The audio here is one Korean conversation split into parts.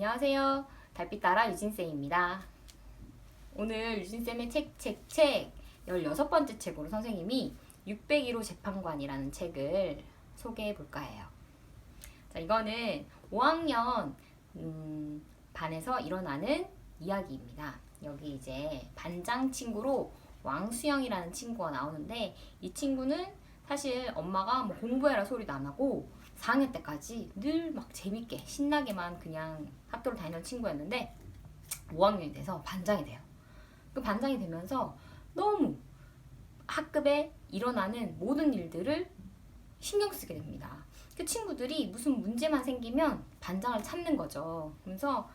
안녕하세요. 달빛따라 유진쌤입니다. 오늘 유진쌤의 책 16번째 책으로 선생님이 601호 재판관이라는 책을 소개해 볼까 해요. 자, 이거는 5학년 반에서 일어나는 이야기입니다. 여기 이제 반장 친구로 왕수영이라는 친구가 나오는데, 이 친구는 사실 엄마가 뭐 공부해라 소리도 안 하고 4학년 때까지 늘 막 재밌게 신나게만 그냥 학교를 다니는 친구였는데, 5학년이 돼서 반장이 돼요. 그 반장이 되면서 너무 학급에 일어나는 모든 일들을 신경 쓰게 됩니다. 그 친구들이 무슨 문제만 생기면 반장을 찾는 거죠. 그래서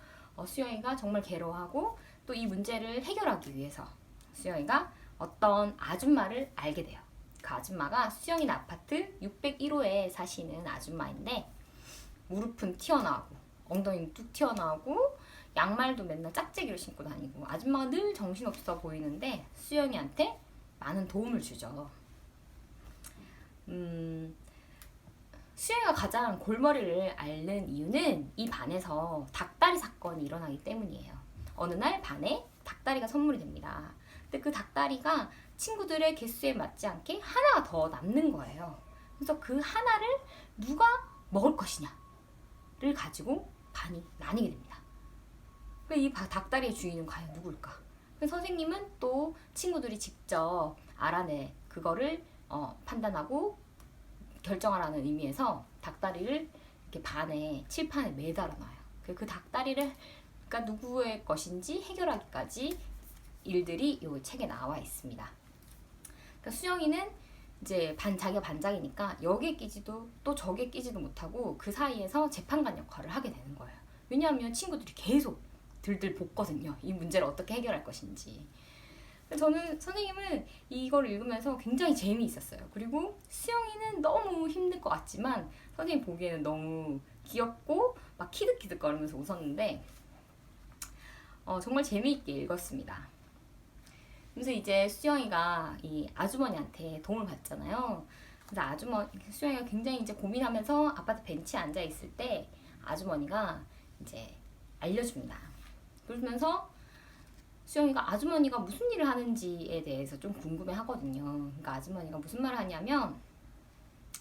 수영이가 정말 괴로워하고, 또 이 문제를 해결하기 위해서 수영이가 어떤 아줌마를 알게 돼요. 그 아줌마가 수영이네 아파트 601호에 사시는 아줌마인데, 무릎은 튀어나오고 엉덩이는 뚝 튀어나오고 양말도 맨날 짝재기로 신고 다니고 아줌마가 늘 정신없어 보이는데 수영이한테 많은 도움을 주죠. 수영이가 가장 골머리를 앓는 이유는 이 반에서 닭다리 사건이 일어나기 때문이에요. 어느 날 반에 닭다리가 선물이 됩니다. 근데 그 닭다리가 친구들의 개수에 맞지 않게 하나가 더 남는 거예요. 그래서 그 하나를 누가 먹을 것이냐를 가지고 반이 나뉘게 됩니다. 이 닭다리의 주인은 과연 누굴까? 선생님은 또 친구들이 직접 알아내 그거를 판단하고 결정하라는 의미에서 닭다리를 이렇게 반에 칠판에 매달아 놔요. 그 닭다리를 그러니까 누구의 것인지 해결하기까지 일들이 이 책에 나와 있습니다. 그러니까 수영이는 이제 자기가 반장이니까 여기에 끼지도 또 저기에 끼지도 못하고 그 사이에서 재판관 역할을 하게 되는 거예요. 왜냐하면 친구들이 계속 들들 볶거든요. 이 문제를 어떻게 해결할 것인지. 저는 선생님은 이걸 읽으면서 굉장히 재미있었어요. 그리고 수영이는 너무 힘들 것 같지만 선생님 보기에는 너무 귀엽고 막 키득키득 거리면서 웃었는데 정말 재미있게 읽었습니다. 그래서 이제 수영이가 이 아주머니한테 도움을 받잖아요. 그래서 수영이가 굉장히 이제 고민하면서 아파트 벤치에 앉아 있을 때 아주머니가 이제 알려줍니다. 그러면서 수영이가 아주머니가 무슨 일을 하는지에 대해서 좀 궁금해 하거든요. 그러니까 아주머니가 무슨 말을 하냐면,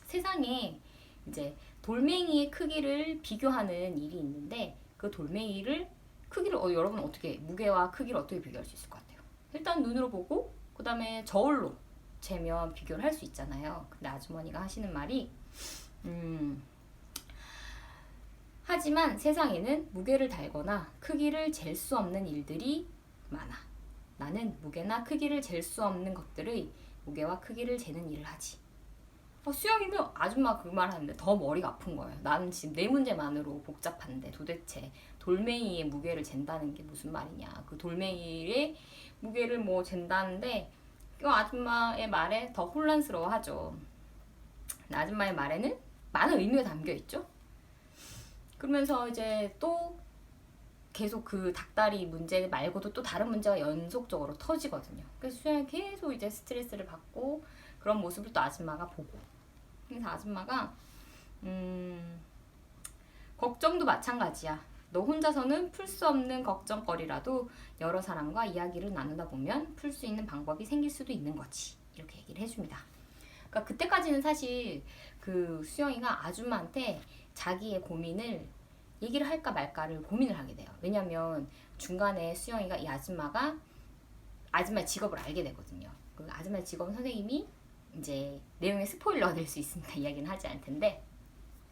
세상에 이제 돌멩이의 크기를 비교하는 일이 있는데, 그 돌멩이를 크기를 여러분 어떻게, 무게와 크기를 어떻게 비교할 수 있을 것 같아요? 일단 눈으로 보고 그 다음에 저울로 재면 비교를 할 수 있잖아요. 근데 아주머니가 하시는 말이 하지만 세상에는 무게를 달거나 크기를 잴 수 없는 일들이 많아. 나는 무게나 크기를 잴 수 없는 것들의 무게와 크기를 재는 일을 하지. 수영이는 아줌마 그 말 하는데 더 머리가 아픈 거예요. 나는 지금 내 문제만으로 복잡한데 도대체 돌멩이의 무게를 잰다는 게 무슨 말이냐. 그 돌멩이의 무게를 뭐 잰다는데 그 아줌마의 말에 더 혼란스러워하죠. 아줌마의 말에는 많은 의미가 담겨 있죠. 그러면서 이제 또 계속 그 닭다리 문제 말고도 또 다른 문제가 연속적으로 터지거든요. 그래서 수영이 계속 이제 스트레스를 받고 그런 모습을 또 아줌마가 보고, 그래서 아줌마가 걱정도 마찬가지야. 너 혼자서는 풀 수 없는 걱정거리라도 여러 사람과 이야기를 나누다 보면 풀 수 있는 방법이 생길 수도 있는 거지. 이렇게 얘기를 해줍니다. 그러니까 그때까지는 사실 그 수영이가 아줌마한테 자기의 고민을 얘기를 할까 말까를 고민을 하게 돼요. 왜냐면 중간에 수영이가 이 아줌마의 직업을 알게 되거든요. 그 아줌마의 직업은 선생님이 이제 내용에 스포일러가 될 수 있으니까 이야기는 하지 않을 텐데,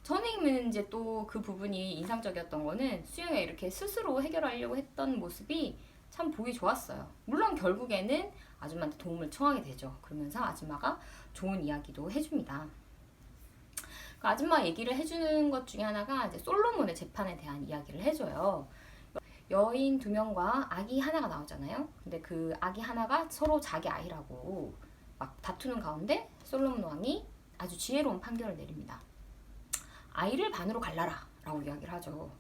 선생님은 이제 또 그 부분이 인상적이었던 거는 수영이가 이렇게 스스로 해결하려고 했던 모습이 참 보기 좋았어요. 물론 결국에는 아줌마한테 도움을 청하게 되죠. 그러면서 아줌마가 좋은 이야기도 해줍니다. 그 아줌마 얘기를 해주는 것 중에 하나가 이제 솔로몬의 재판에 대한 이야기를 해줘요. 여인 2명과 아기 하나가 나오잖아요. 근데 그 아기 하나가 서로 자기 아이라고 막 다투는 가운데 솔로몬 왕이 아주 지혜로운 판결을 내립니다. 아이를 반으로 갈라라 라고 이야기를 하죠.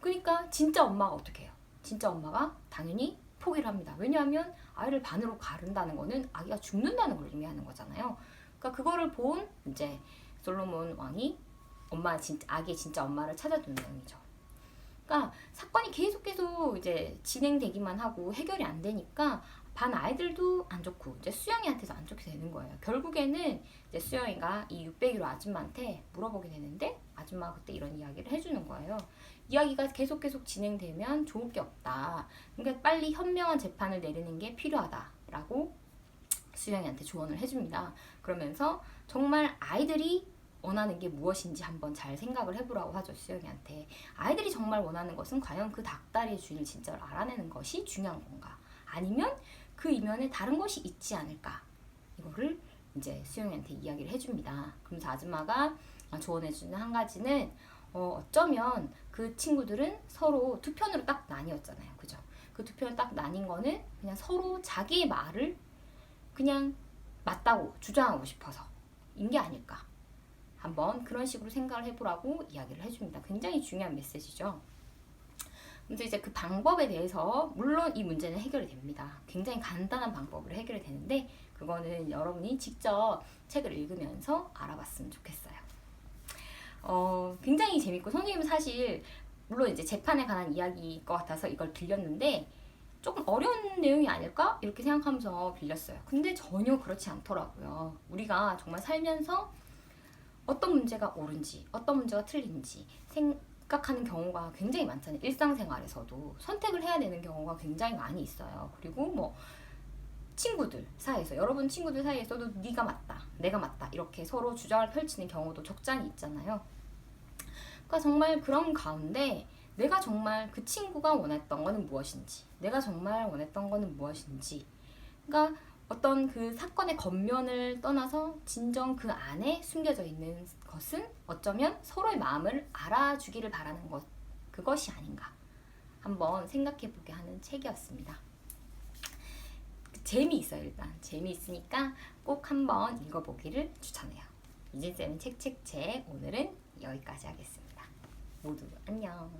그러니까 진짜 엄마가 어떻게 해요? 진짜 엄마가 당연히 포기를 합니다. 왜냐하면 아이를 반으로 가른다는 거는 아기가 죽는다는 걸 의미하는 거잖아요. 그러니까 그거를 본 이제 솔로몬 왕이 아기의 진짜 엄마를 찾아주는 내용이죠. 그러니까 사건이 계속 이제 진행되기만 하고 해결이 안 되니까 반 아이들도 안 좋고 이제 수영이한테도 안 좋게 되는 거예요. 결국에는 이제 수영이가 이 601호 아줌마한테 물어보게 되는데 아줌마가 그때 이런 이야기를 해주는 거예요. 이야기가 계속 진행되면 좋을 게 없다. 그러니까 빨리 현명한 재판을 내리는 게 필요하다라고 수영이한테 조언을 해줍니다. 그러면서 정말 아이들이 원하는 게 무엇인지 한번 잘 생각을 해보라고 하죠. 수영이한테. 아이들이 정말 원하는 것은 과연 그 닭다리의 주인을 진짜로 알아내는 것이 중요한 건가? 아니면 그 이면에 다른 것이 있지 않을까? 이거를 이제 수영이한테 이야기를 해줍니다. 그러면서 아줌마가 조언해주는 한 가지는 어쩌면 그 친구들은 서로 두 편으로 딱 나뉘었잖아요. 그죠? 그 두 편으로 딱 나뉜 거는 그냥 서로 자기의 말을 그냥 맞다고 주장하고 싶어서 인 게 아닐까. 한번 그런 식으로 생각을 해보라고 이야기를 해줍니다. 굉장히 중요한 메시지죠. 근데 이제 그 방법에 대해서 물론 이 문제는 해결이 됩니다. 굉장히 간단한 방법으로 해결이 되는데 그거는 여러분이 직접 책을 읽으면서 알아봤으면 좋겠어요. 굉장히 재밌고 선생님은 사실 물론 이제 재판에 관한 이야기일 것 같아서 이걸 빌렸는데 조금 어려운 내용이 아닐까? 이렇게 생각하면서 빌렸어요. 근데 전혀 그렇지 않더라고요. 우리가 정말 살면서 어떤 문제가 옳은지 어떤 문제가 틀린지 생각하는 경우가 굉장히 많잖아요. 일상생활에서도 선택을 해야 되는 경우가 굉장히 많이 있어요. 그리고 뭐 친구들 사이에서 여러분 친구들 사이에서도 네가 맞다 내가 맞다 이렇게 서로 주장을 펼치는 경우도 적잖이 있잖아요. 그러니까 정말 그런 가운데 내가 정말 그 친구가 원했던 거는 무엇인지 내가 정말 원했던 거는 무엇인지 그러니까 어떤 그 사건의 겉면을 떠나서 진정 그 안에 숨겨져 있는 것은 어쩌면 서로의 마음을 알아주기를 바라는 것 그것이 아닌가 한번 생각해보게 하는 책이었습니다. 재미있어요. 일단 재미있으니까 꼭 한번 읽어보기를 추천해요. 이진쌤의 책책책 오늘은 여기까지 하겠습니다. 모두 안녕.